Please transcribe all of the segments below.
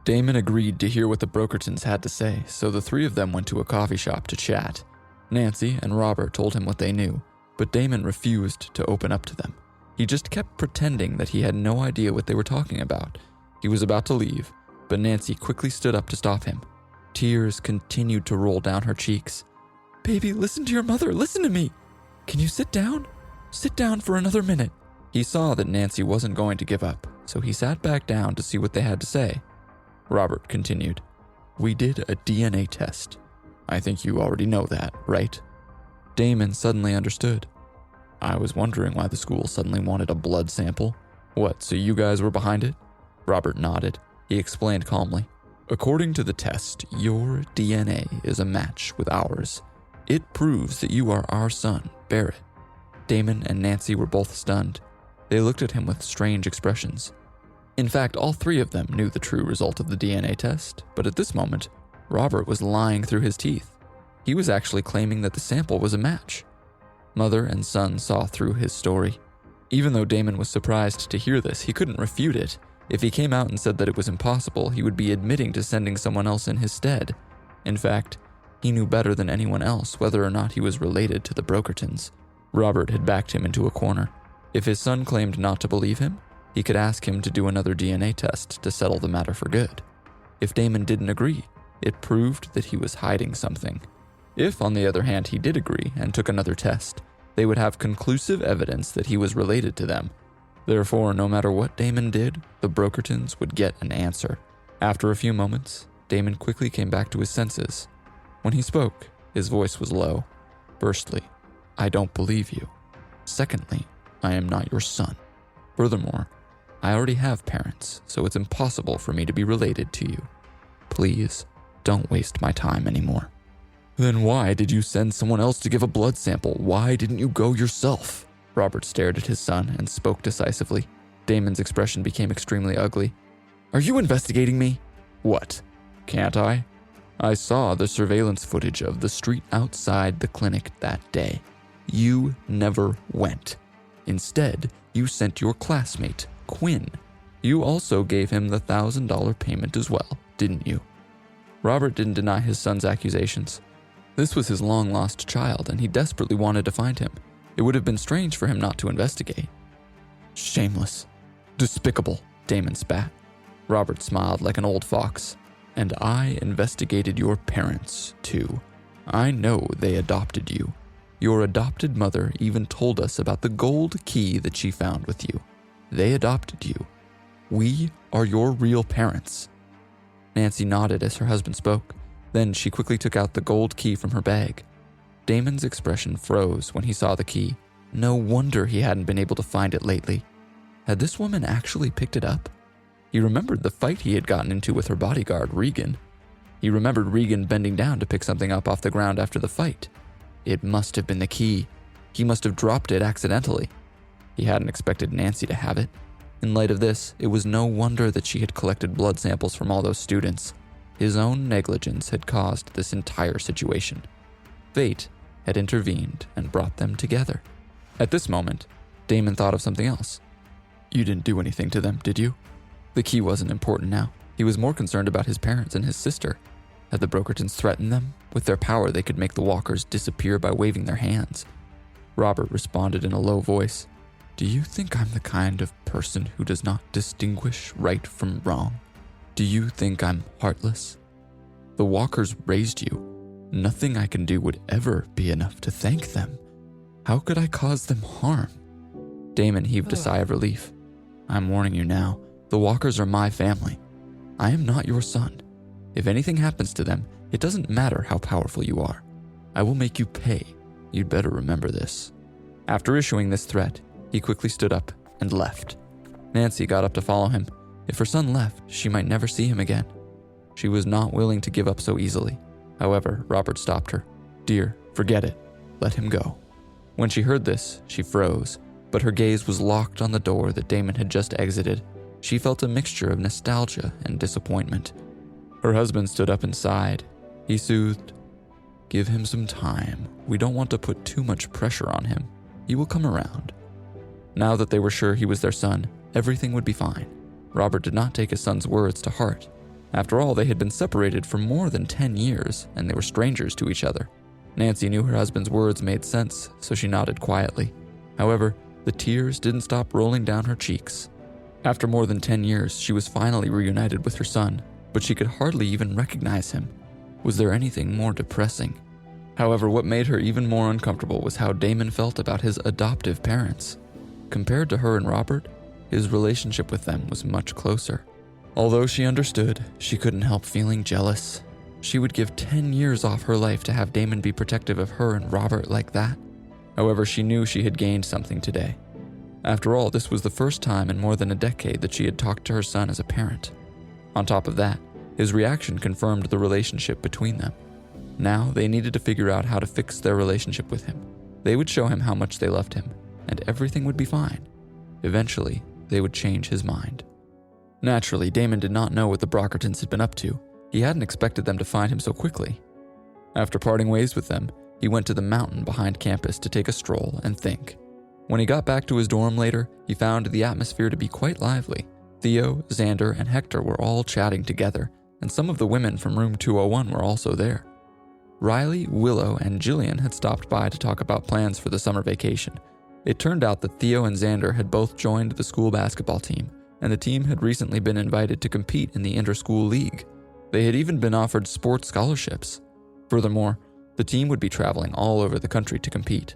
Damon agreed to hear what the Brokertons had to say, so the three of them went to a coffee shop to chat. Nancy and Robert told him what they knew, but Damon refused to open up to them. He just kept pretending that he had no idea what they were talking about. He was about to leave, but Nancy quickly stood up to stop him. Tears continued to roll down her cheeks. "Baby, listen to your mother. Listen to me. Can you sit down? Sit down for another minute." He saw that Nancy wasn't going to give up, so he sat back down to see what they had to say. Robert continued, "We did a DNA test. I think you already know that, right?" Damon suddenly understood. "I was wondering why the school suddenly wanted a blood sample. What, so you guys were behind it?" Robert nodded. He explained calmly, "According to the test, your DNA is a match with ours. It proves that you are our son, Barrett." Damon and Nancy were both stunned. They looked at him with strange expressions. In fact, all three of them knew the true result of the DNA test, but at this moment, Robert was lying through his teeth. He was actually claiming that the sample was a match. Mother and son saw through his story. Even though Damon was surprised to hear this, he couldn't refute it. If he came out and said that it was impossible, he would be admitting to sending someone else in his stead. In fact, he knew better than anyone else whether or not he was related to the Brokertons. Robert had backed him into a corner. If his son claimed not to believe him, he could ask him to do another DNA test to settle the matter for good. If Damon didn't agree, it proved that he was hiding something. If, on the other hand, he did agree and took another test, they would have conclusive evidence that he was related to them. Therefore, no matter what Damon did, the Brokertons would get an answer. After a few moments, Damon quickly came back to his senses. When he spoke, his voice was low. Firstly, I don't believe you. Secondly, I am not your son. Furthermore, I already have parents, so it's impossible for me to be related to you. Please, don't waste my time anymore." "Then why did you send someone else to give a blood sample? Why didn't you go yourself?" Robert stared at his son and spoke decisively. Damon's expression became extremely ugly. "Are you investigating me?" "What? Can't I? I saw the surveillance footage of the street outside the clinic that day. You never went. Instead, you sent your classmate, Quinn. You also gave him the $1,000 payment as well, didn't you?" Robert didn't deny his son's accusations. This was his long-lost child, and he desperately wanted to find him. It would have been strange for him not to investigate. "Shameless. Despicable," Damon spat. Robert smiled like an old fox. "And I investigated your parents, too. I know they adopted you. Your adopted mother even told us about the gold key that she found with you. They adopted you. We are your real parents." Nancy nodded as her husband spoke. Then she quickly took out the gold key from her bag. Damon's expression froze when he saw the key. No wonder he hadn't been able to find it lately. Had this woman actually picked it up? He remembered the fight he had gotten into with her bodyguard, Regan. He remembered Regan bending down to pick something up off the ground after the fight. It must have been the key. He must have dropped it accidentally. He hadn't expected Nancy to have it. In light of this, it was no wonder that she had collected blood samples from all those students. His own negligence had caused this entire situation. Fate had intervened and brought them together. At this moment, Damon thought of something else. "You didn't do anything to them, did you?" The key wasn't important now. He was more concerned about his parents and his sister. Had the Brokertons threatened them? With their power, they could make the walkers disappear by waving their hands. Robert responded in a low voice. "Do you think I'm the kind of person who does not distinguish right from wrong? Do you think I'm heartless? The walkers raised you. Nothing I can do would ever be enough to thank them. How could I cause them harm?" Damon heaved a sigh of relief. "I'm warning you now. The walkers are my family. I am not your son. If anything happens to them, it doesn't matter how powerful you are. I will make you pay. You'd better remember this." After issuing this threat, he quickly stood up and left. Nancy got up to follow him. If her son left, she might never see him again. She was not willing to give up so easily. However, Robert stopped her. "Dear, forget it. Let him go." When she heard this, she froze, but her gaze was locked on the door that Damon had just exited. She felt a mixture of nostalgia and disappointment. Her husband stood up and sighed. He soothed. "Give him some time. We don't want to put too much pressure on him. He will come around." Now that they were sure he was their son, everything would be fine. Robert did not take his son's words to heart. After all, they had been separated for more than 10 years, and they were strangers to each other. Nancy knew her husband's words made sense, so she nodded quietly. However, the tears didn't stop rolling down her cheeks. After more than 10 years, she was finally reunited with her son, but she could hardly even recognize him. Was there anything more depressing? However, what made her even more uncomfortable was how Damon felt about his adoptive parents. Compared to her and Robert, his relationship with them was much closer. Although she understood, she couldn't help feeling jealous. She would give 10 years off her life to have Damon be protective of her and Robert like that. However, she knew she had gained something today. After all, this was the first time in more than a decade that she had talked to her son as a parent. On top of that, his reaction confirmed the relationship between them. Now, they needed to figure out how to fix their relationship with him. They would show him how much they loved him, and everything would be fine. Eventually, they would change his mind. Naturally, Damon did not know what the Brockertons had been up to. He hadn't expected them to find him so quickly. After parting ways with them, he went to the mountain behind campus to take a stroll and think. When he got back to his dorm later, he found the atmosphere to be quite lively. Theo, Xander, and Hector were all chatting together, and some of the women from room 201 were also there. Riley, Willow, and Jillian had stopped by to talk about plans for the summer vacation. It turned out that Theo and Xander had both joined the school basketball team, and the team had recently been invited to compete in the inter-school league. They had even been offered sports scholarships. Furthermore, the team would be traveling all over the country to compete.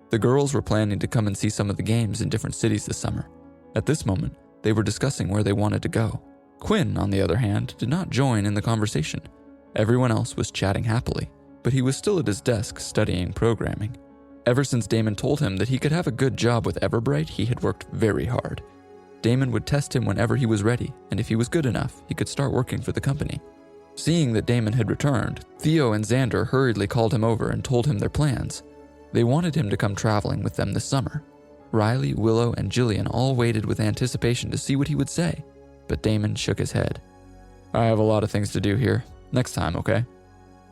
The girls were planning to come and see some of the games in different cities this summer. At this moment, they were discussing where they wanted to go. Quinn, on the other hand, did not join in the conversation. Everyone else was chatting happily, but he was still at his desk studying programming. Ever since Damon told him that he could have a good job with Everbright, he had worked very hard. Damon would test him whenever he was ready, and if he was good enough, he could start working for the company. Seeing that Damon had returned, Theo and Xander hurriedly called him over and told him their plans. They wanted him to come traveling with them this summer. Riley, Willow, and Jillian all waited with anticipation to see what he would say, but Damon shook his head. "I have a lot of things to do here. Next time, okay?"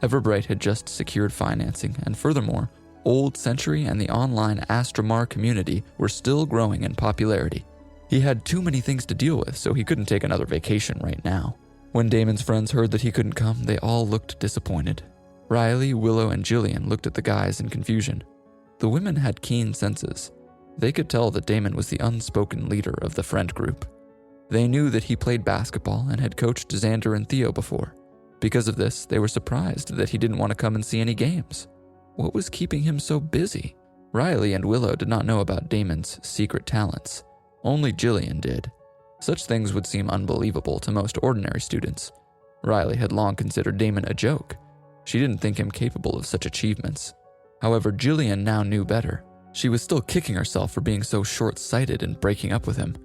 Everbright had just secured financing, and furthermore, Old Century and the online Astromar community were still growing in popularity. He had too many things to deal with, so he couldn't take another vacation right now. When Damon's friends heard that he couldn't come, they all looked disappointed. Riley, Willow, and Jillian looked at the guys in confusion. The women had keen senses. They could tell that Damon was the unspoken leader of the friend group. They knew that he played basketball and had coached Xander and Theo before. Because of this, they were surprised that he didn't want to come and see any games. What was keeping him so busy? Riley and Willow did not know about Damon's secret talents. Only Jillian did. Such things would seem unbelievable to most ordinary students. Riley had long considered Damon a joke. She didn't think him capable of such achievements. However, Jillian now knew better. She was still kicking herself for being so short-sighted and breaking up with him.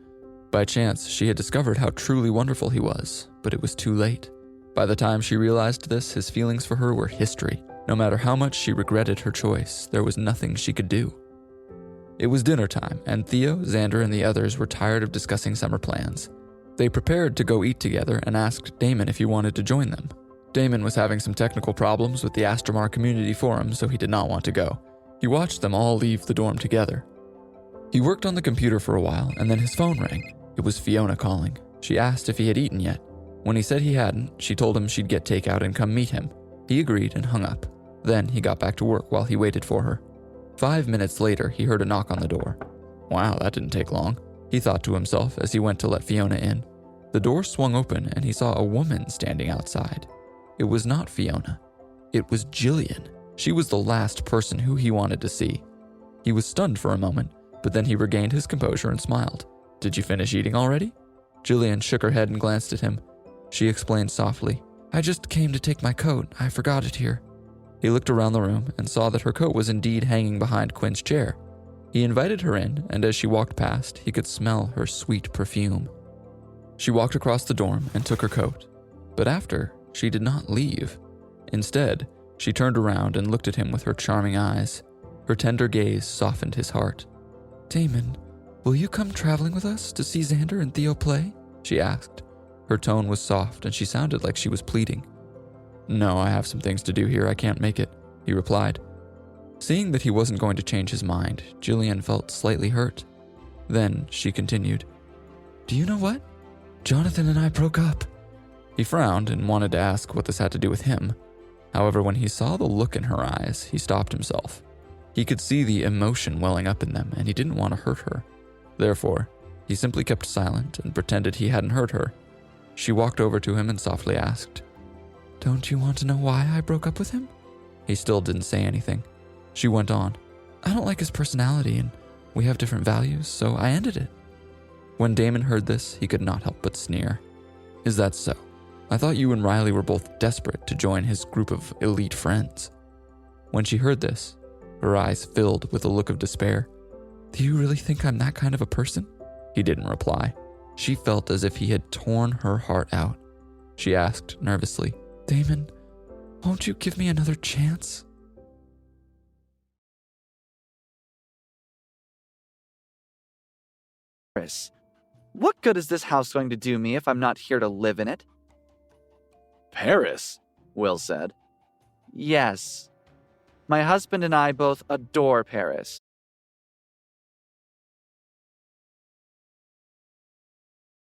By chance, she had discovered how truly wonderful he was, but it was too late. By the time she realized this, his feelings for her were history. No matter how much she regretted her choice, there was nothing she could do. It was dinner time, and Theo, Xander, and the others were tired of discussing summer plans. They prepared to go eat together and asked Damon if he wanted to join them. Damon was having some technical problems with the Astromar community forum, so he did not want to go. He watched them all leave the dorm together. He worked on the computer for a while, and then his phone rang. It was Fiona calling. She asked if he had eaten yet. When he said he hadn't, she told him she'd get takeout and come meet him. He agreed and hung up. Then he got back to work while he waited for her. 5 minutes later, he heard a knock on the door. Wow, that didn't take long, he thought to himself as he went to let Fiona in. The door swung open and he saw a woman standing outside. It was not Fiona. It was Jillian. She was the last person who he wanted to see. He was stunned for a moment, but then he regained his composure and smiled. "Did you finish eating already?" Jillian shook her head and glanced at him. She explained softly, "I just came to take my coat. I forgot it here." He looked around the room and saw that her coat was indeed hanging behind Quinn's chair. He invited her in, and as she walked past, he could smell her sweet perfume. She walked across the dorm and took her coat. But after, she did not leave. Instead, she turned around and looked at him with her charming eyes. Her tender gaze softened his heart. "Damon, will you come traveling with us to see Xander and Theo play?" she asked. Her tone was soft and she sounded like she was pleading. "No, I have some things to do here. I can't make it," he replied. Seeing that he wasn't going to change his mind, Jillian felt slightly hurt. Then she continued, "Do you know what? Jonathan and I broke up." He frowned and wanted to ask what this had to do with him. However, when he saw the look in her eyes, he stopped himself. He could see the emotion welling up in them, and he didn't want to hurt her. Therefore, he simply kept silent and pretended he hadn't heard her. She walked over to him and softly asked, "Don't you want to know why I broke up with him?" He still didn't say anything. She went on, "I don't like his personality, and we have different values, so I ended it." When Damon heard this, he could not help but sneer. "Is that so? I thought you and Riley were both desperate to join his group of elite friends." When she heard this, her eyes filled with a look of despair. "Do you really think I'm that kind of a person?" He didn't reply. She felt as if he had torn her heart out. She asked nervously, "Damon, won't you give me another chance?" Paris. What good is this house going to do me if I'm not here to live in it? Paris? Will said. Yes. My husband and I both adore Paris.